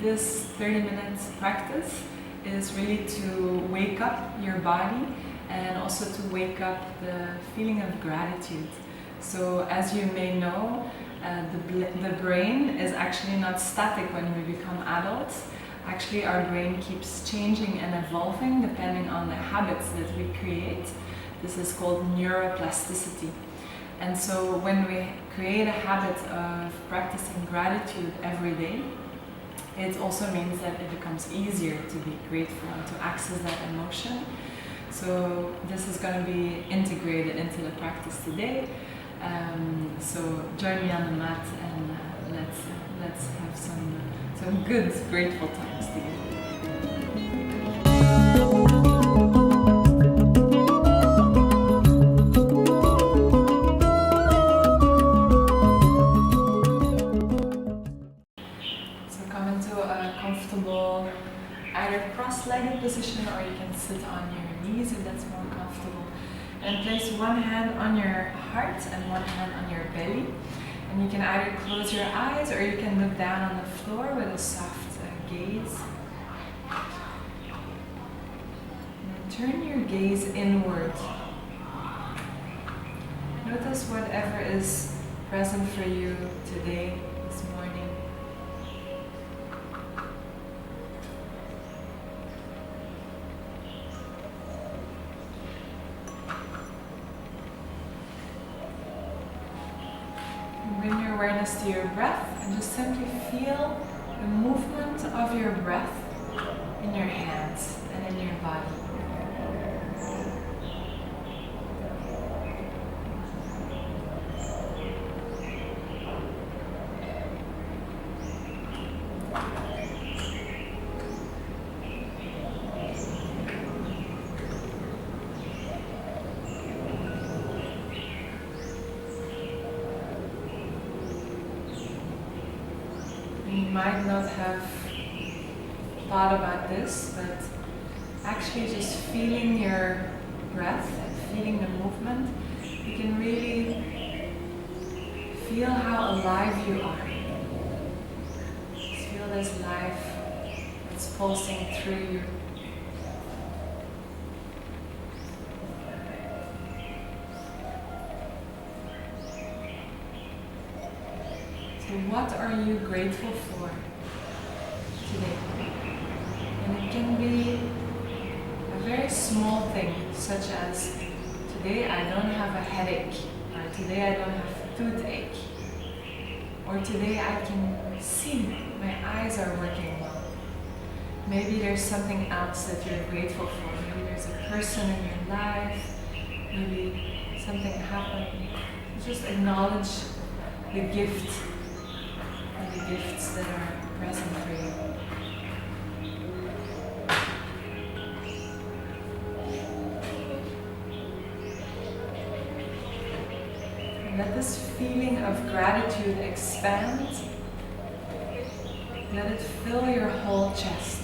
This 30 minutes practice is really to wake up your body and also to wake up the feeling of gratitude. So as you may know, the brain is actually not static when we become adults. Actually, our brain keeps changing and evolving depending on the habits that we create. This is called neuroplasticity. And so when we create a habit of practicing gratitude every day, it also means that it becomes easier to be grateful and to access that emotion. So this is going to be integrated into the practice today. So join me on the mat and let's have some good grateful times together. Either cross-legged position, or you can sit on your knees if that's more comfortable. And place one hand on your heart and one hand on your belly. And you can either close your eyes or you can look down on the floor with a soft gaze. And turn your gaze inward. Notice whatever is present for you today, this morning. Bring your awareness to your breath and just simply feel the movement of your breath in your hands and in your body. You might not have thought about this, but actually just feeling your breath and feeling the movement, you can really feel how alive you are. Just feel this life that's pulsing through you. So what are you grateful for today? And it can be a very small thing, such as today I don't have a headache, or today I don't have a toothache, or today I can see, my eyes are working well. Maybe there's something else that you're grateful for. Maybe there's a person in your life, maybe something happened. Just acknowledge the gift and the gifts that are present for you. And let this feeling of gratitude expand. Let it fill your whole chest.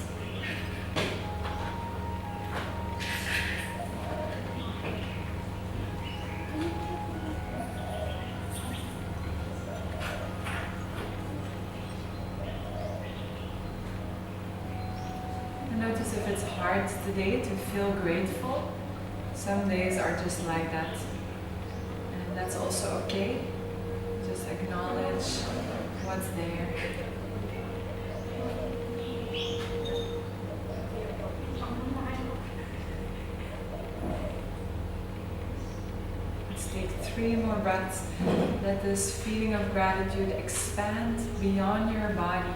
Notice if it's hard today to feel grateful. Some days are just like that. And that's also okay. Just acknowledge what's there. Let's take 3 more breaths. Let this feeling of gratitude expand beyond your body.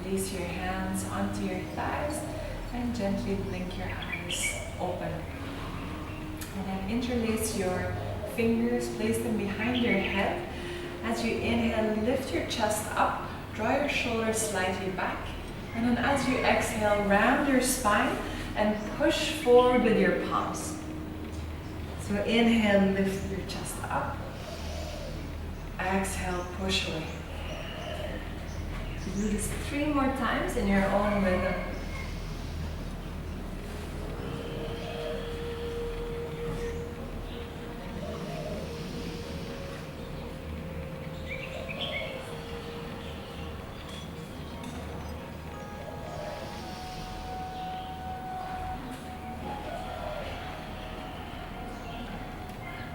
Release your hands onto your thighs and gently blink your eyes open. And then interlace your fingers, place them behind your head, As you inhale, lift your chest up, draw your shoulders slightly back. And then as you exhale, round your spine and push forward with your palms. So inhale, lift your chest up. Exhale, push away. Do this 3 more times in your own rhythm.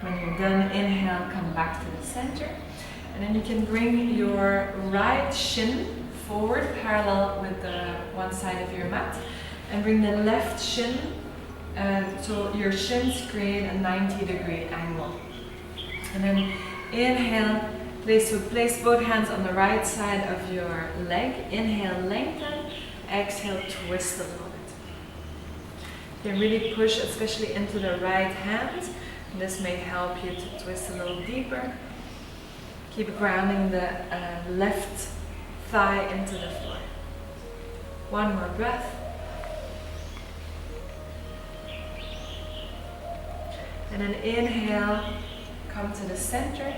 When you're done, inhale, come back to the center. And then you can bring your right shin forward, parallel with the one side of your mat. And bring the left shin, so your shins create a 90-degree angle. And then inhale, place both hands on the right side of your leg. Inhale, lengthen. Exhale, twist a little bit. You can really push, especially into the right hand. This may help you to twist a little deeper. Keep grounding the left thigh into the floor. One more breath. And then inhale, come to the center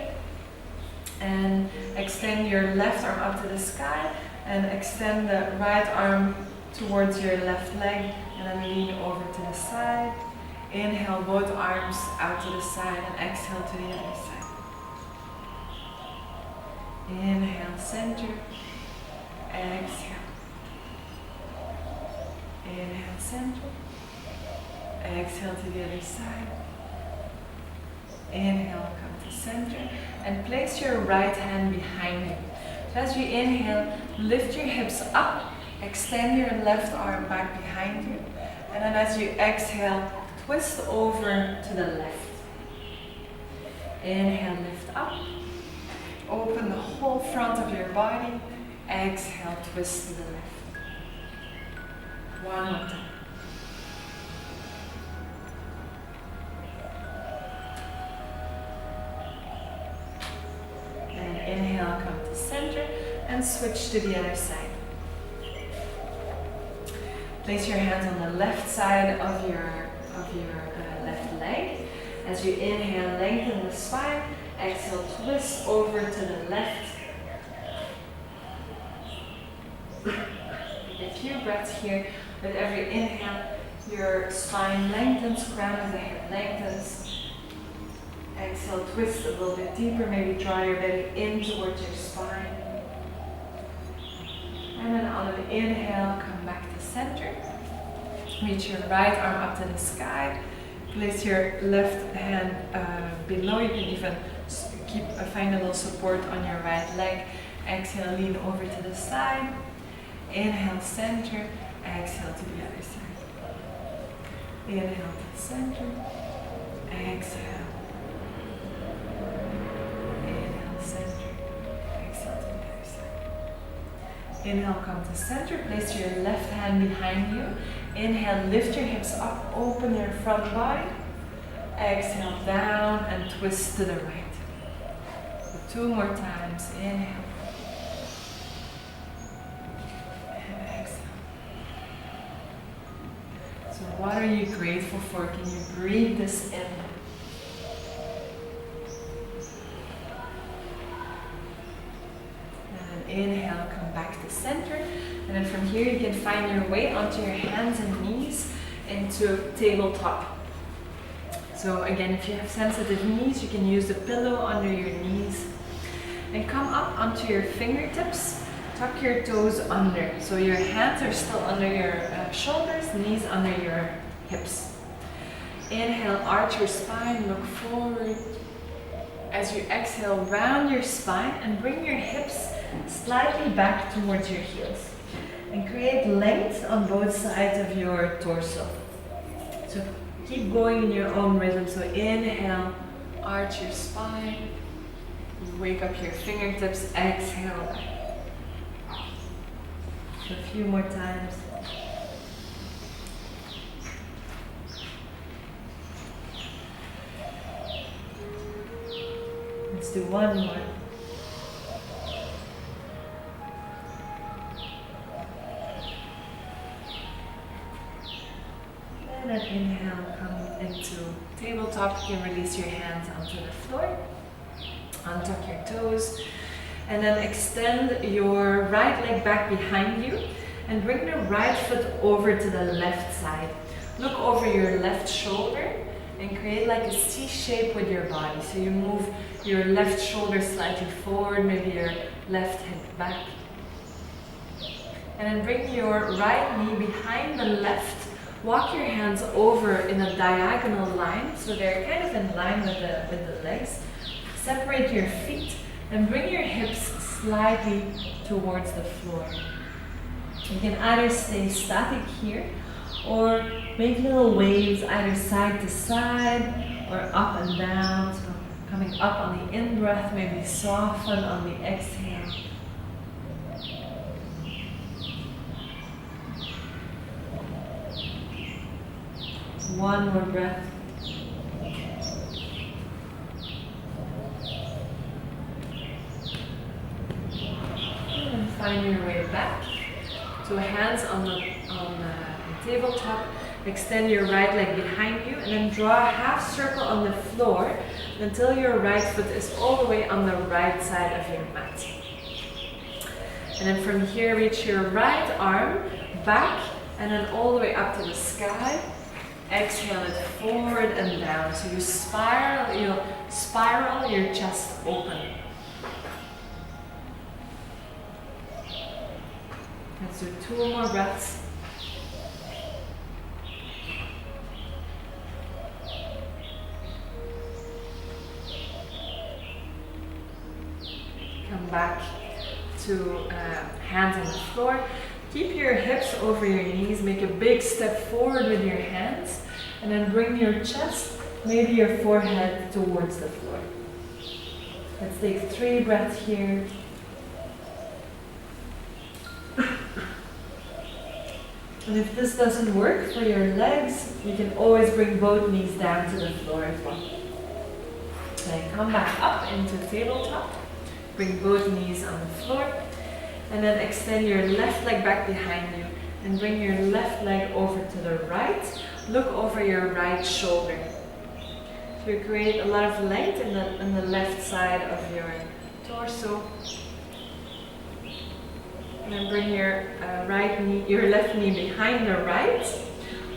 and extend your left arm up to the sky and extend the right arm towards your left leg and then lean over to the side. Inhale, both arms out to the side and exhale to the other side. Inhale, center. Exhale. Inhale, center. Exhale to the other side. Inhale, come to center. And place your right hand behind you. So as you inhale, lift your hips up. Extend your left arm back behind you. And then as you exhale, twist over to the left. Inhale, lift up. Open the whole front of your body. Exhale, twist to the left. One more time. And inhale, come to center and switch to the other side. Place your hands on the left side of your left leg. As you inhale, lengthen the spine. Exhale, twist over to the left. Take a few breaths here. With every inhale, your spine lengthens, crown of the head lengthens. Exhale, twist a little bit deeper. Maybe draw your belly in towards your spine. And then on an inhale, come back to center. Reach your right arm up to the sky. Place your left hand below. You can even find a little support on your right leg. Exhale, lean over to the side. Inhale, center. Exhale to the other side. Inhale to the center. Exhale. Inhale, center. Exhale to the other side. Inhale, come to center. Place your left hand behind you. Inhale, lift your hips up, open your front body. Exhale, down and twist to the right. So 2 more times. Inhale. And exhale. So what are you grateful for? Can you breathe this in? And inhale, come back to center. And then from here you can find your way onto your hands and knees into tabletop. So again, if you have sensitive knees, you can use the pillow under your knees. And come up onto your fingertips. Tuck your toes under. So your hands are still under your shoulders, knees under your hips. Inhale, arch your spine, look forward. As you exhale, round your spine and bring your hips slightly back towards your heels. And create length on both sides of your torso. So keep going in your own rhythm. So inhale, arch your spine. Wake up your fingertips. Exhale. So a few more times. Let's do one more. into tabletop. You can release your hands onto the floor. Untuck your toes. And then extend your right leg back behind you and bring the right foot over to the left side. Look over your left shoulder and create like a C shape with your body. So you move your left shoulder slightly forward, maybe your left hip back. And then bring your right knee behind the left. Walk your hands over in a diagonal line, so they're kind of in line with the legs. Separate your feet and bring your hips slightly towards the floor. You can either stay static here or make little waves either side to side or up and down. So coming up on the in-breath, maybe soften on the exhale. One more breath. And find your way back. So hands on the tabletop. Extend your right leg behind you and then draw a half circle on the floor until your right foot is all the way on the right side of your mat. And then from here, reach your right arm back and then all the way up to the sky. Exhale it forward and down. So you spiral your chest open. Let's do 2 more breaths. Come back to hands on the floor. Keep your hips over your knees. Make a big step forward with your hands. And then bring your chest, maybe your forehead towards the floor. Let's take 3 breaths here. And if this doesn't work for your legs, you can always bring both knees down to the floor as well. Then come back up into tabletop. Bring both knees on the floor. And then extend your left leg back behind you. And bring your left leg over to the right. Look over your right shoulder. So you create a lot of length in the left side of your torso. And then bring your left knee behind the right.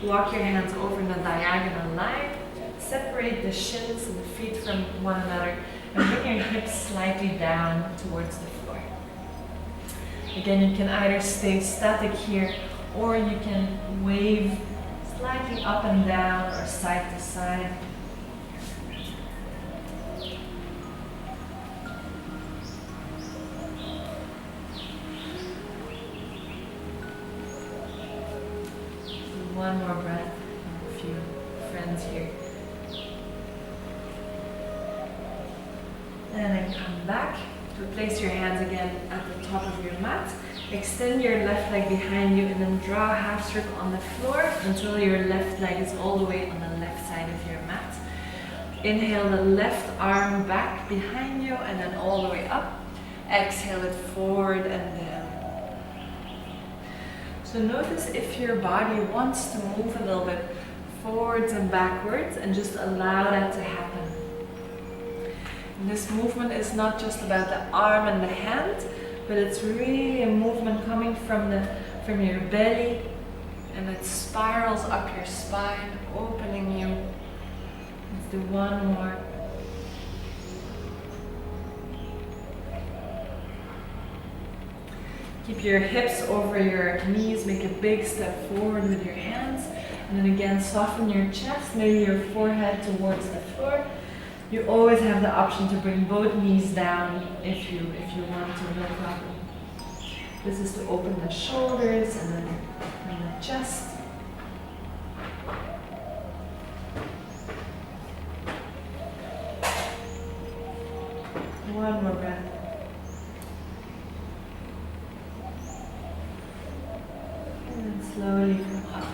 Walk your hands over in a diagonal line. Separate the shins and the feet from one another. And bring your hips slightly down towards the floor. Again, you can either stay static here or you can wave slightly up and down or side to side. One more breath, a few friends here. And then come back. So place your hands again at the top of your mat. Extend your left leg behind you and then draw a half circle on the floor until your left leg is all the way on the left side of your mat. Inhale the left arm back behind you and then all the way up. Exhale it forward and down. So notice if your body wants to move a little bit forwards and backwards and just allow that to happen. And this movement is not just about the arm and the hand, but it's really a movement coming from your belly, and it spirals up your spine, opening you. Let's do one more. Keep your hips over your knees, make a big step forward with your hands, and then again soften your chest, maybe your forehead towards the floor. You always have the option to bring both knees down if you want to, no problem. This is to open the shoulders and then the chest. One more breath. And then slowly come up.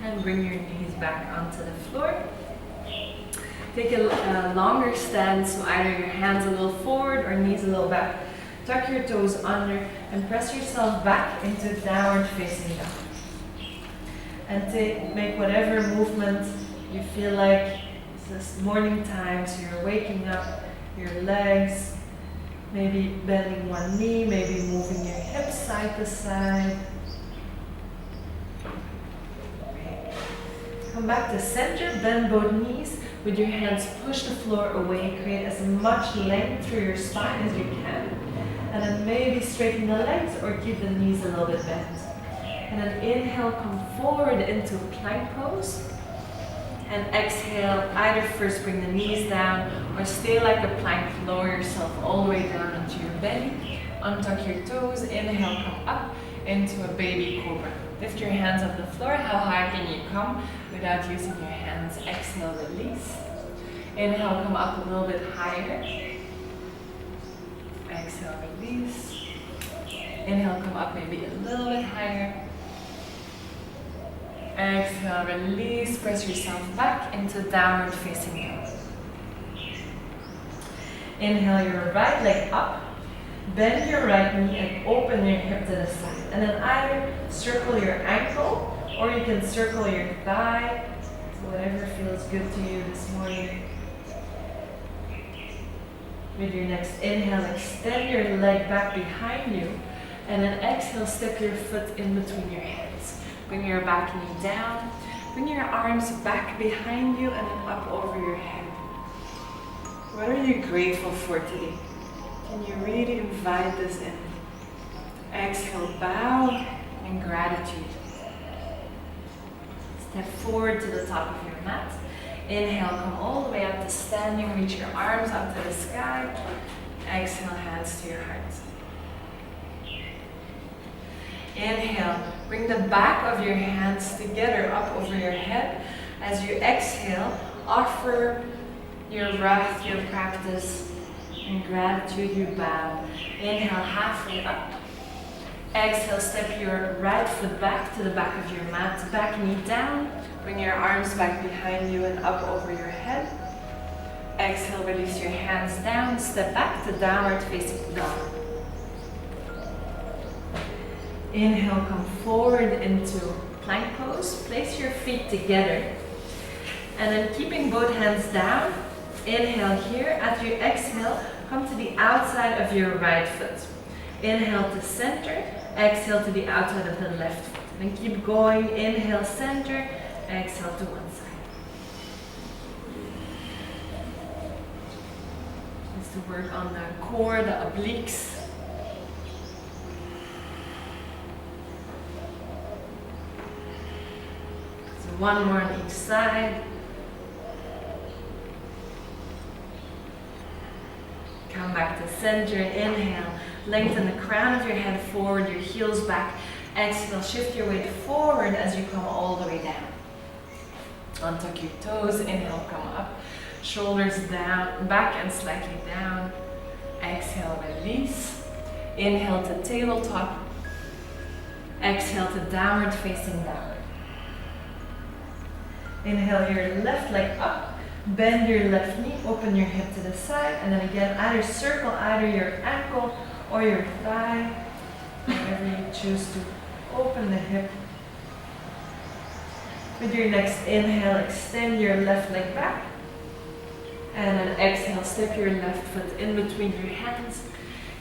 And bring your knees back onto the floor. Take a longer stance, so either your hands a little forward or knees a little back. Tuck your toes under and press yourself back into downward facing dog. and make whatever movement you feel like. This morning time, so you're waking up your legs, maybe bending one knee, maybe moving your hips side to side. Come back to center, bend both knees. With your hands, push the floor away, create as much length through your spine as you can. And then maybe straighten the legs or keep the knees a little bit bent. And then inhale, come forward into plank pose. And exhale, either first bring the knees down or stay like a plank, lower yourself all the way down into your belly. Untuck your toes, inhale, come up into a baby cobra. Lift your hands off the floor, how high can you come without using your hands? Exhale, release. Inhale, come up a little bit higher. Exhale, release. Inhale, come up maybe a little bit higher. Exhale, release, press yourself back into downward facing dog. Inhale your right leg up, bend your right knee and open your hip to the side. And then either circle your ankle or you can circle your thigh, so whatever feels good to you this morning. With your next inhale, extend your leg back behind you and then exhale, step your foot in between your hands. Bring your back knee down, bring your arms back behind you and then up over your head. What are you grateful for today? Can you really invite this in? Exhale, bow in gratitude. Step forward to the top of your mat. Inhale, come all the way up to standing, reach your arms up to the sky. Exhale, hands to your heart. Inhale, bring the back of your hands together up over your head. As you exhale, offer your breath, your practice, in gratitude you bow. Inhale, halfway up. Exhale, step your right foot back to the back of your mat, back knee down. Bring your arms back behind you and up over your head. Exhale, release your hands down, step back to downward facing dog. Inhale, come forward into plank pose. Place your feet together. And then keeping both hands down, inhale here. As you exhale, come to the outside of your right foot. Inhale to center, exhale to the outside of the left foot. Then keep going, inhale center, exhale to one side. Just to work on the core, the obliques. One more on each side. Come back to center, inhale. Lengthen the crown of your head forward, your heels back. Exhale, shift your weight forward as you come all the way down. Untuck your toes, inhale, come up. Shoulders down, back and slightly down. Exhale, release. Inhale to tabletop. Exhale to downward facing dog. Inhale your left leg up, bend your left knee, open your hip to the side, and then again either circle either your ankle or your thigh, wherever you choose to open the hip. With your next inhale, extend your left leg back, and then exhale, step your left foot in between your hands.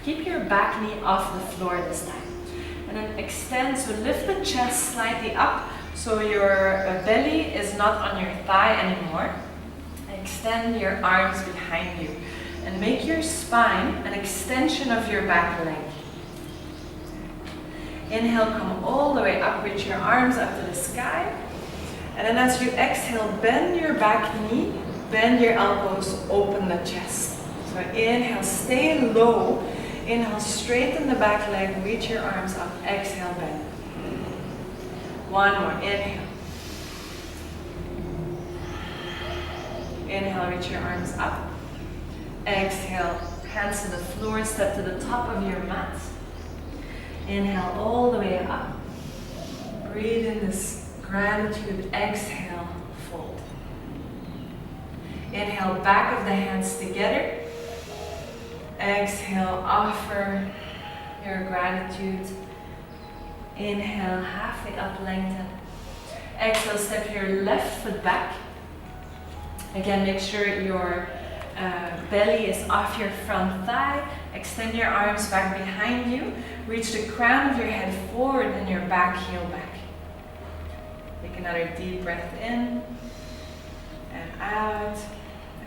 Keep your back knee off the floor this time. And then extend, so lift the chest slightly up, so your belly is not on your thigh anymore. Extend your arms behind you and make your spine an extension of your back leg. Inhale, come all the way up, reach your arms up to the sky. And then as you exhale, bend your back knee, bend your elbows, open the chest. So inhale, stay low. Inhale, straighten the back leg, reach your arms up. Exhale, bend. One more, inhale. Inhale, reach your arms up. Exhale, hands to the floor, step to the top of your mat. Inhale all the way up. Breathe in this gratitude. Exhale, fold. Inhale, back of the hands together. Exhale, offer your gratitude. Inhale, halfway up, lengthen. Exhale, step your left foot back. Again, make sure your belly is off your front thigh. Extend your arms back behind you. Reach the crown of your head forward and your back heel back. Take another deep breath in and out.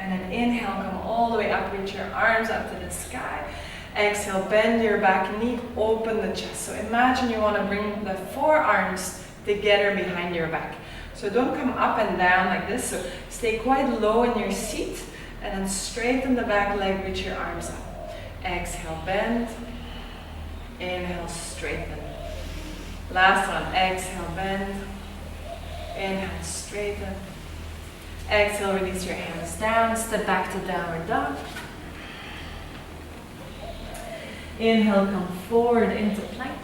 And then inhale, come all the way up, reach your arms up to the sky. Exhale, bend your back knee, open the chest. So imagine you want to bring the forearms together behind your back. So don't come up and down like this. So stay quite low in your seat and then straighten the back leg, reach your arms up. Exhale, bend. Inhale, straighten. Last one, exhale, bend. Inhale, straighten. Exhale, release your hands down, step back to downward dog. Inhale, come forward into plank.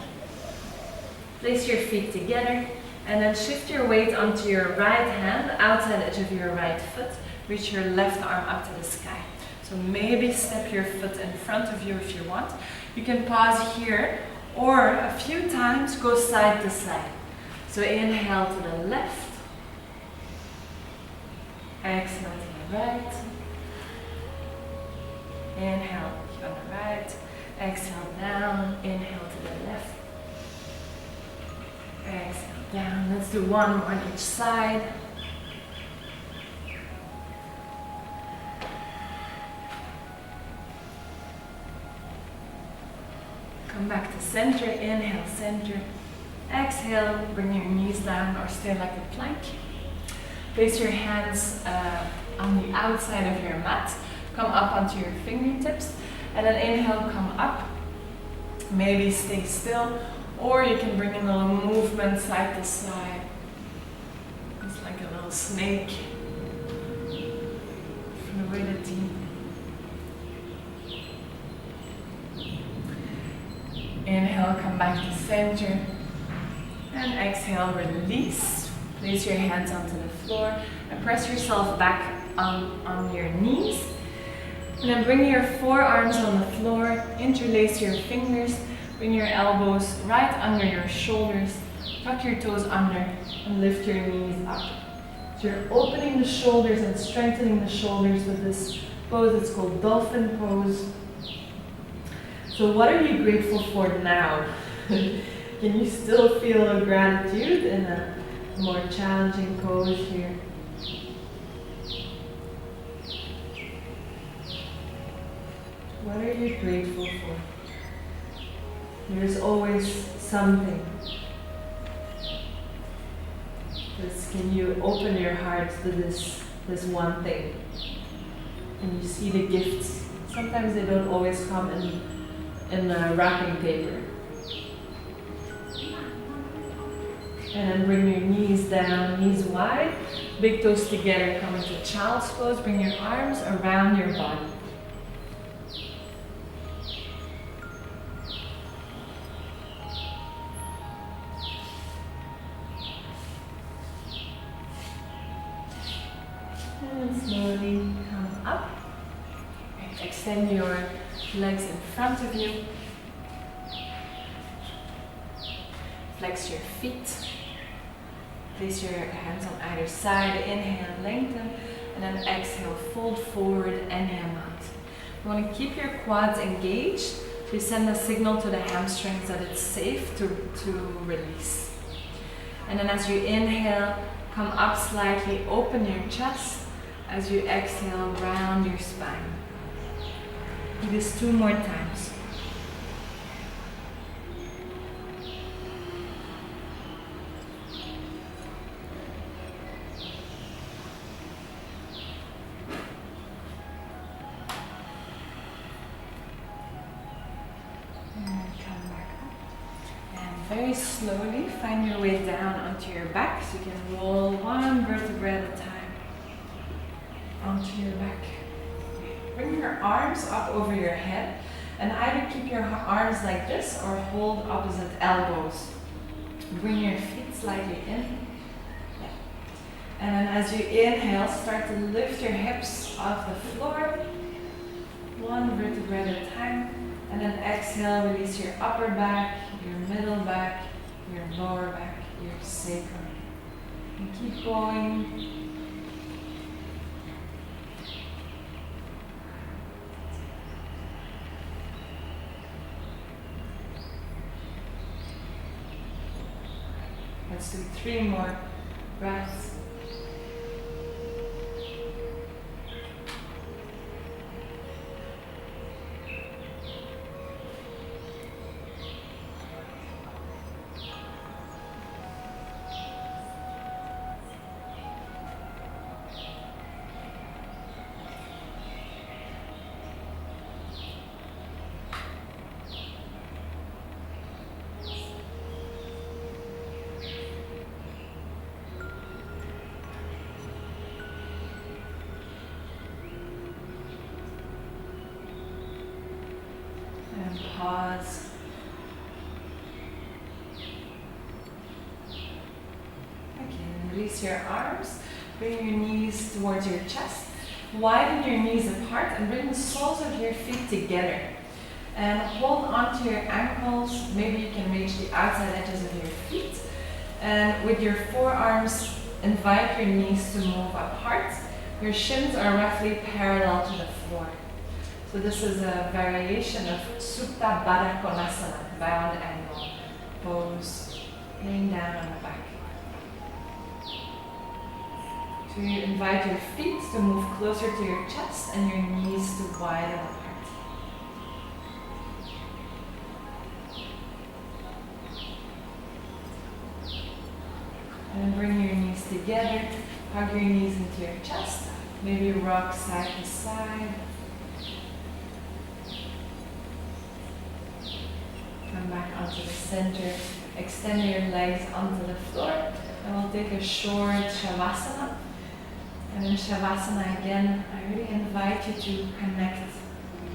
Place your feet together and then shift your weight onto your right hand, outside edge of your right foot. Reach your left arm up to the sky. So maybe step your foot in front of you if you want. You can pause here or a few times go side to side. So inhale to the left. Exhale to the right. Inhale on the right. Exhale down. Inhale to the left. Exhale down. Let's do one more on each side. Come back to center. Inhale, center. Exhale, bring your knees down or stay like a plank. Place your hands on the outside of your mat. Come up onto your fingertips. And then inhale, come up. Maybe stay still. Or you can bring in a little movement side to side. It's like a little snake. Fluidity. Inhale, come back to center. And exhale, release. Place your hands onto the floor and press yourself back on your knees. And then bring your forearms on the floor, interlace your fingers, bring your elbows right under your shoulders, tuck your toes under and lift your knees up. So you're opening the shoulders and strengthening the shoulders with this pose. It's called dolphin pose. So what are you grateful for now? Can you still feel a gratitude in a more challenging pose here? What are you grateful for? There's always something. Can you open your heart to this one thing? And you see the gifts. Sometimes they don't always come in wrapping paper. And then bring your knees down, knees wide, big toes together, come into child's pose. Bring your arms around your body. And slowly come up. Extend your legs in front of you. Flex your feet. Place your hands on either side. Inhale, lengthen. And then exhale, fold forward and hand out. You want to keep your quads engaged to send a signal to the hamstrings that it's safe to release. And then as you inhale, come up slightly, open your chest. As you exhale, round your spine. Do this 2 more times. Very slowly find your way down onto your back, so you can roll 1 vertebra at a time onto your back. Bring your arms up over your head and either keep your arms like this or hold opposite elbows. Bring your feet slightly in. And then as you inhale, start to lift your hips off the floor, 1 vertebra at a time. And then exhale, release your upper back, your middle back, your lower back, your sacrum. And keep going. Let's do 3 more breaths. Pause. Okay, and release your arms. Bring your knees towards your chest. Widen your knees apart and bring the soles of your feet together. And hold onto your ankles. Maybe you can reach the outside edges of your feet. And with your forearms, invite your knees to move apart. Your shins are roughly parallel to the floor. So this is a variation of Supta Baddha Konasana, bound angle pose, laying down on the back. So you invite your feet to move closer to your chest and your knees to widen apart. And bring your knees together, hug your knees into your chest, maybe rock side to side. Come back onto the center, extend your legs onto the floor, and we'll take a short Shavasana. And in Shavasana again, I really invite you to connect.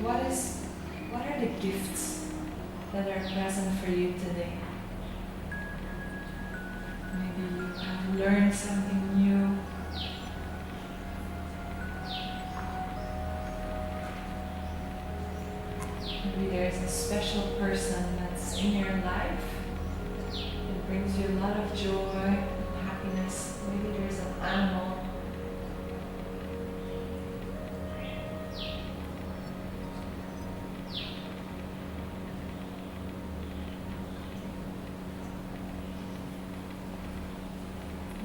What are the gifts that are present for you today? Maybe you have learned something new. Maybe there's a special person that's in your life that brings you a lot of joy and happiness. Maybe there's an animal.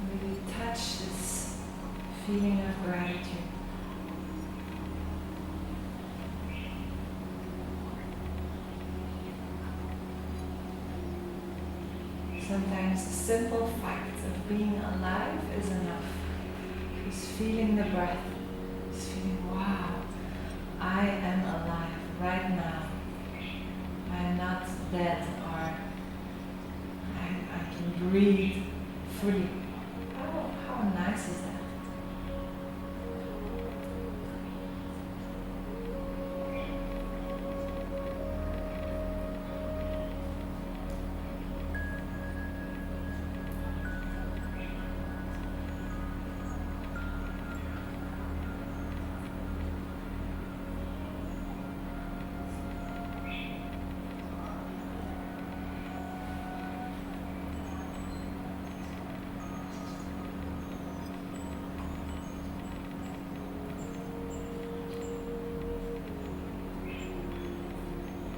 Maybe touch this feeling of gratitude. Sometimes the simple fact of being alive is enough. Just feeling the breath, just feeling, wow, I am alive right now. I am not dead, or I can breathe fully. How nice is that?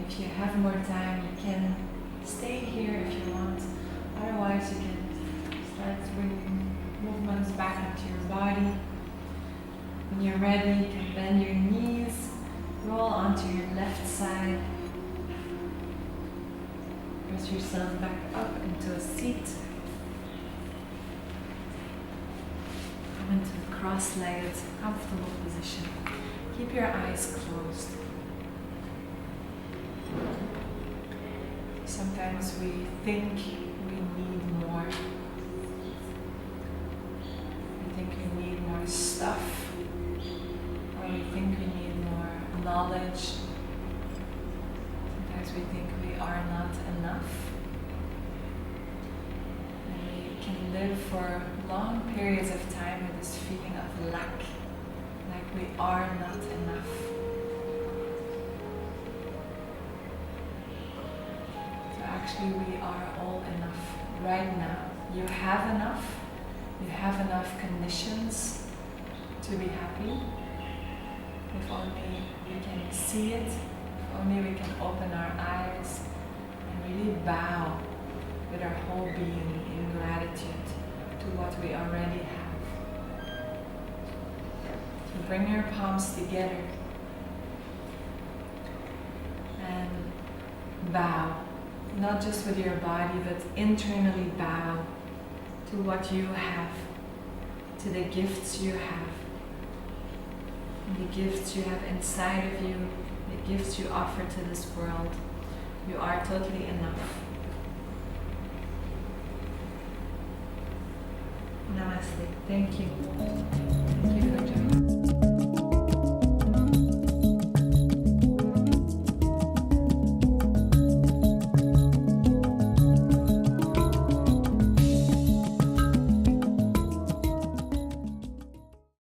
If you have more time, you can stay here if you want. Otherwise, you can start bringing movements back into your body. When you're ready, you can bend your knees, roll onto your left side. Press yourself back up into a seat. Come into a cross-legged, comfortable position. Keep your eyes closed. Sometimes we think we need more. We think we need more stuff, or we think we need more knowledge. Sometimes we think we are not enough. And we can live for long periods of time with this feeling of lack, like we are not enough. Actually, we are all enough right now. You have enough, you have enough conditions to be happy. If only we can see it, if only we can open our eyes and really bow with our whole being in gratitude to what we already have. So bring your palms together and bow, not just with your body, but internally bow to what you have, to the gifts you have, and the gifts you have inside of you, the gifts you offer to this world. You are totally enough. Namaste. Thank you. Thank you for joining.